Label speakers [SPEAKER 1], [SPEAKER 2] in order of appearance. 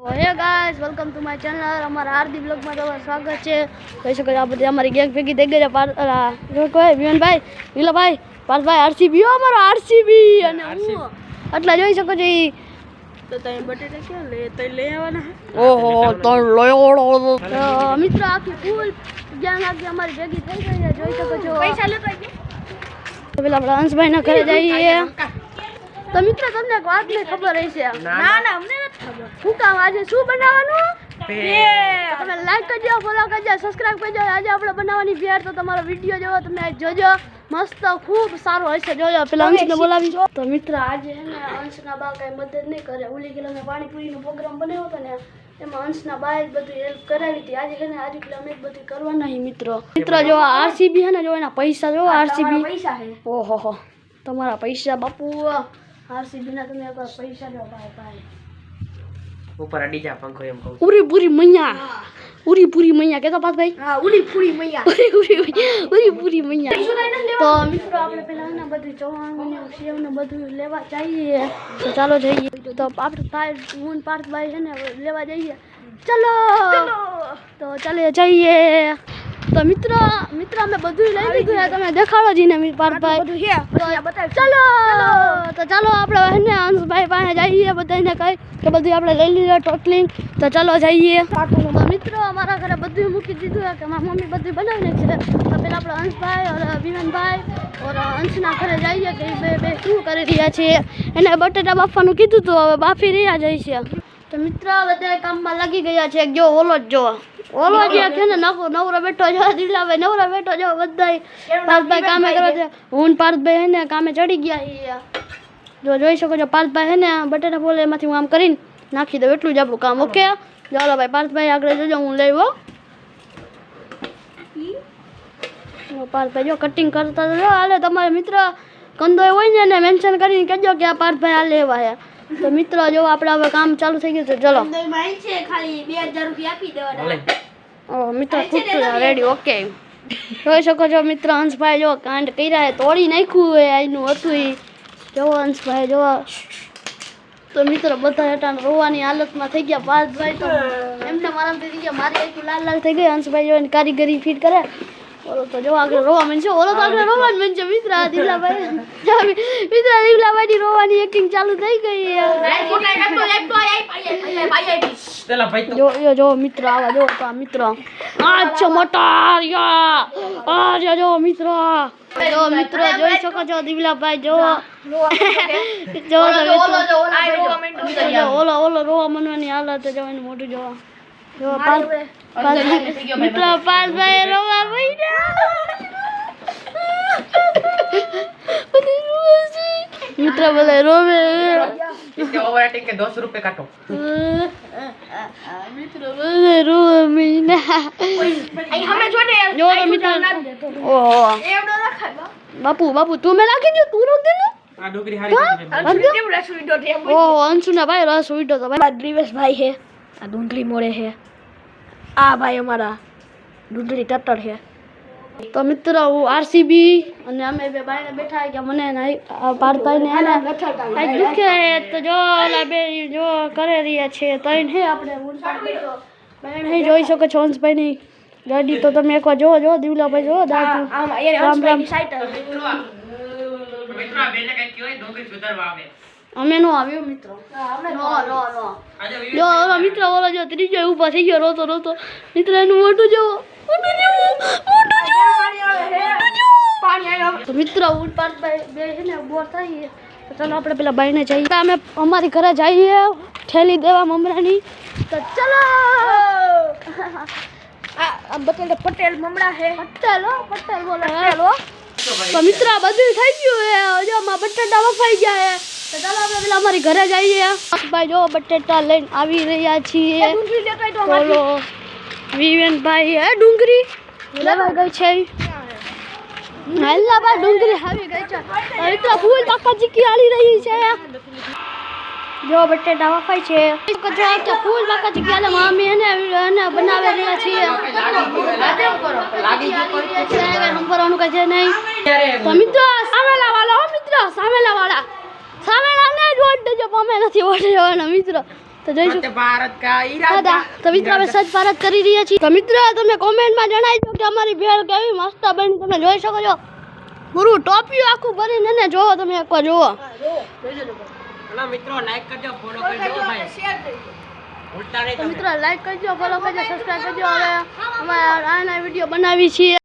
[SPEAKER 1] હે guys welcome to my channel અમારા આરતી બ્લોગમાં તમારું સ્વાગત છે. કહી શકો આ બધી અમારી ગેંગ ભેગી થઈ ગઈ છે. કોઈ વિમનભાઈ, વિલાભાઈ, પાર્થભાઈ, આરસીબી અમારો આરસીબી અને હું આટલા જોઈ શકો છો.
[SPEAKER 2] તો તમે બટેટા ક્યાં લે તો લઈ આવવાના.
[SPEAKER 1] ઓહો તો લોયો મિત્ર આખી ફૂલ ગેંગ આખી અમારી ભેગી થઈ ગઈ છે. જોઈ શકો છો.
[SPEAKER 2] પૈસા લેતો
[SPEAKER 1] તો પેલા આપણે અંશભાઈના ઘરે જઈએ. તો મિત્ર તમને એક વાત નહીં ખબર હશે.
[SPEAKER 2] ના ના અમને નથી ખબર.
[SPEAKER 1] શું કામ આજે શું બનાવવાનું? તમે લાઈક કરજો, ફોલો કરજો, સબસ્ક્રાઇબ કરજો. આજે આપણે બનાવવાની ભેળ. તો તમારો વિડીયો જોવો, તમે જોજો, મસ્ત ખૂબ સારો હશે. જોજો પેલા અંશને બોલાવી. તો મિત્ર આજે હે ને અંશના બા કઈ મદદ નહીં કરે. ઓલી કિલો મેં પાણીપુરીનો પ્રોગ્રામ બનાવ્યો હતો ને એમાં અંશના બાએ જ બધું હેલ્પ કરાવી હતી. આજે હે ને આજે કિલો અમે બધું કરવાના હી મિત્રો. જો આરસીબી હે ને જો એના પૈસા જો આરસીબી
[SPEAKER 2] પૈસા હે.
[SPEAKER 1] ઓહો હો તમારા પૈસા બાપુ. આરસીબી ના તમે એકવાર પૈસા દો ભાઈ.
[SPEAKER 3] ઉપર અડી જા પંખો એમ કહું.
[SPEAKER 1] પૂરી મૈયા, પૂરી મૈયા કેતો પાસ ભાઈ.
[SPEAKER 2] હા ઉડી પૂરી મૈયા.
[SPEAKER 1] પૂરી મૈયા. તો મિત્રો આપણે પેલા ને બધું ચવાણું ને સેવ ને બધું લેવા જઈએ. તો ચાલો જઈએ. તો આપણે ભાઈ હું પાર્થભાઈ છે ને લેવા જઈએ. ચલો તો ચાલે જઈએ. તો મિત્રો અમે બધું લઈ લીધું છે. તમે દેખાડો જી ને પાર્થભાઈ.
[SPEAKER 2] બધું હે બતાવ.
[SPEAKER 1] ચલો તો ચાલો આપણે હે ને અંશભાઈ પાસે જઈએ. બધાને કહી કે બધું આપણે લઈ લીધું ટોટલિંગ. તો ચાલો જઈએ. તો મિત્રો અમારા ઘરે બધું મૂકી દીધું છે કે મારી મમ્મી બધું બનાવીને છે. તો પેલા આપણે અંશભાઈ और વિમનભાઈ और અંશના ઘરે જઈએ કે બે શું કરી રહ્યા છે. એને બટેટા બાફવાનું કીધું તો હવે બાફી રહ્યા જાય છે. તો મિત્રો બધા કામમાં લાગી ગયા છે. જો ઓલો જ જો ઓલો જે છે ને નવરો બેઠો જો દિલાભાઈ નવરો બેઠો જો બધા પાર્થભાઈ કામે કરે છે. હું પાર્થભાઈ હે ને કામે ચડી ગયા. જો જોઈ શકો છો પાર્થભાઈ હે ને બટેટા બોલે એમાંથી હું આમ કરીને નાખી દઉં. એટલું જ આપણું કામ. ઓકે ચાલો ભાઈ પાર્થભાઈ આગળ જોજો હું લેવો. પાર્થભાઈ જો કટિંગ કરતા જો હાલે. તમારે મિત્ર કંદો હોય ને એને મેન્શન કરીને કહેજો કે આ પાર્થભાઈ આ લેવા હે. તો મિત્રો જો આપણે હવે કામ ચાલુ થઈ ગયું છે. ચલો
[SPEAKER 2] ખાલી 2000 રૂપિયા આપી દેવાના.
[SPEAKER 1] મિત્ર ખૂટતું રેડી. ઓકે જોઈ શકો છો મિત્ર અંશભાઈ જો કાંડ કર્યા તોડી નાખ્યું હોય એનું હતું. જો અંશભાઈ જો. તો મિત્રો બધા હેઠળ રોવાની હાલતમાં થઈ ગયા. પાર્થભાઈ તો એમને મારામાં થઈ ગયા. મારી આખી લાલ થઈ ગઈ. અંશભાઈ જો કારીગરી ફીટ કરે. ઓલો તો જો આગળ રોવા માંડશે. ઓલો તો આગળ રોવા જ માંડશે. મિત્ર દિલાભાઈ દિલાભાઈની રોવાની એક્ટિંગ ચાલુ થઈ ગઈ. જો મિત્ર આવા જો તો મિત્ર આછો મોટા જો મિત્ર જોઈ શકો છો દિલાભાઈ જો ઓલો રોવા માંડવાની હાલત જો એનું મોઢું જો મિત્ર પાર્થભાઈ રોવા મિત્ર બધા રોવે.
[SPEAKER 3] इसके ओवर एक्टिंग के 200 रुपए काटो.
[SPEAKER 1] મિત્ર બધા રોવે મહિના.
[SPEAKER 2] હમે જોડે
[SPEAKER 1] જો મિત્ર ઓહો બાપુ તું મેં નાખી દો. તું રોક દે ને.
[SPEAKER 3] આ ડોગરી હારી
[SPEAKER 2] કેમ રસોઈ ડોટ એમ.
[SPEAKER 1] ઓહો અંશુના ભાઈ રસ ઉડ્યો તો ભાઈ.
[SPEAKER 2] દિવેશ ભાઈ હે. આ ડુંગળી મોડે હે. આ ભાઈ અમારા ડુંગળી ટટર હે.
[SPEAKER 1] તો મિત્ર હું આરસીબી અને અમે બે બાયને બેઠા કે મને પાર્થભાઈ ને આના દુખે તો જો ઓલા બે જો કરે રહ્યા છે. તઈને હે આપણે બહેન હે જોઈ શકો છો અંશભાઈ ની ગાડી. તો તમે એકવાર જો દિવલાભાઈ જો દાદુ રામ રામ.
[SPEAKER 3] મિત્રો આ બેને કઈ કયો ડોગરી સુધારવા આવે.
[SPEAKER 1] અમે નો આવ્યો મિત્ર. જો ઓલો મિત્ર ઓલો જો ત્રીજો ઊભો થઈ ગયો રોતો મિત્ર એનું મોટું જો તો મિત્ર હું પાર્થભાઈ બે છે ને બોર થઈ. તો ચાલો આપણે પેલા બાઈને જઈએ. અમે અમારી ઘરે જઈએ ઠેલી દેવા મમરાની. તો ચલો
[SPEAKER 2] આ બટેટા પટેલ મમડા હે.
[SPEAKER 1] પટેલ બોલો. તો મિત્ર બધું થઈ ગયું હે. જો માં બટેટા વફાઈ ગયા હે. તો ચાલો આપણે પેલા અમારી ઘરે જઈએ. ભાઈ જો બટેટા લઈને આવી રહ્યા છીએ. બોલો વિવેનભાઈ હે ડુંગળી લેવા ગઈ છે. હાલા ભાઈ ડુંગળી આવી ગઈ છે. મિત્ર ફૂલ બાકાજી કી આલી રહી છે. જો બટેટા વફાઈ છે. ફૂલ બાકાજી કી આલે મામી એને બનાવી રહ્યા છીએ. નંબરનું કઈ છે નહીં. તો મિત્ર સામેલા વાળા ને જ ઓટ દેજો. અમે નથી ઓટ જવાના મિત્ર. તો જઈશું
[SPEAKER 3] સ્વચ્છ ભારત કા
[SPEAKER 1] દાદા
[SPEAKER 3] ઈરાદા
[SPEAKER 1] તો મિત્રો અમે સ્વચ્છ ભારત કરી રહ્યા છીએ તો મિત્રો તમે કોમેન્ટમાં જણાવજો કે અમારી ભેળ કેવી મસ્ત બની તમે જોઈ શકો છો પૂરું ટોપિયું આખું ભરીને ને જોવો તમે એકવાર જોવો
[SPEAKER 3] હલો મિત્રો લાઈક કરજો ફોલો કરજો ભાઈ ભૂલતા નહીં
[SPEAKER 1] તો
[SPEAKER 3] તમે
[SPEAKER 1] મિત્રો લાઈક કરજો ફોલો કરજો સબસ્ક્રાઇબ કરજો હવે અમે આના વિડીયો બનાવી છીએ